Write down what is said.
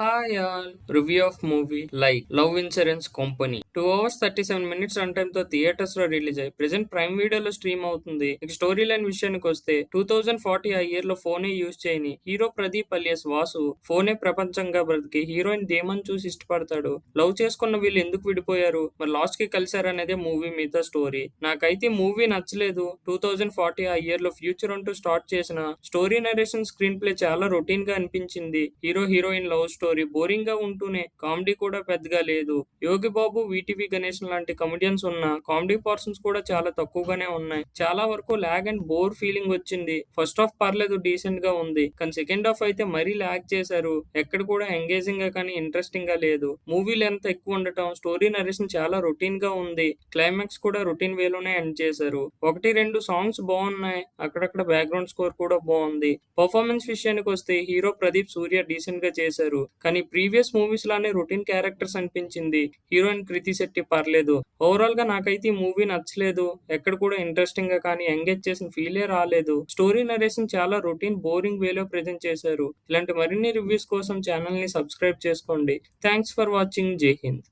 Hi all, review of movie like Love Insurance Company. 2 hours 37 minutes run time తో theatres లో release అయ్యి present prime వీడియోలో stream అవుతుంది. ఇక స్టోరీ లైన్ విషయానికి వస్తే 2040 ఆ ఇయర్ లో ఫోనే యూజ్ చేయని హీరో ప్రదీప్ అలియాస్ వాసు ఫోనే ప్రపంచంగా బ్రతికి హీరోయిన్ ధీమన్ చూసి ఇష్టపడతాడు. లవ్ చేసుకున్న వీళ్ళు ఎందుకు విడిపోయారు, మరి లాస్ట్ కి కలిసారనేదే మూవీ మీద స్టోరీ. నాకైతే మూవీ నచ్చలేదు. 2040 ఆ ఇయర్ లో ఫ్యూచర్ అంటూ స్టార్ట్ చేసిన స్టోరీ నరేషన్ స్క్రీన్ ప్లే చాలా రొటీన్ గా అనిపించింది. Hero heroine love story boring గా ఉంటూనే కామెడీ కూడా పెద్దగా లేదు. యోగి బాబు, వీటీవీ గణేష్ లాంటి కమెడియన్స్ ఉన్న కామెడీ పర్సన్స్ కూడా చాలా తక్కువగానే ఉన్నాయి. చాలా వరకు లాగ్ అండ్ బోర్ ఫీలింగ్ వచ్చింది. ఫస్ట్ హాఫ్ పర్లేదు, డీసెంట్ గా ఉంది, కానీ సెకండ్ హాఫ్ అయితే మరీ లాగ్ చేశారు. ఎక్కడ కూడా ఎంగేజింగ్ గా కానీ ఇంట్రెస్టింగ్ గా లేదు. మూవీ లెంత్ ఎక్కువ ఉండటం, స్టోరీ నరేషన్ చాలా రొటీన్ గా ఉంది. క్లైమాక్స్ కూడా రొటీన్ వేలోనే ఎండ్ చేశారు. ఒకటి రెండు సాంగ్స్ బాగున్నాయి, అక్కడక్కడ బ్యాక్గ్రౌండ్ స్కోర్ కూడా బాగుంది. పర్ఫార్మెన్స్ విషయానికి వస్తే హీరో ప్రదీప్ సూర్య డీసెంట్ గా చేశారు, కానీ ప్రీవియస్ మూవీస్ లానే రొటీన్ క్యారెక్టర్స్ అనిపించింది. హీరోయిన్ కృతి శెట్టి పర్లేదు. ఓవరాల్ గా నాకైతే ఈ మూవీ నచ్చలేదు. ఎక్కడ కూడా ఇంట్రెస్టింగ్ గా కానీ ఎంగేజ్ చేసిన ఫీలే రాలేదు. స్టోరీ నరేషన్ చాలా రొటీన్ బోరింగ్ వేలో ప్రెజెంట్ చేశారు. ఇలాంటి మరిన్ని రివ్యూస్ కోసం ఛానల్ ని సబ్స్క్రైబ్ చేసుకోండి. Thanks for watching. జై హింద్.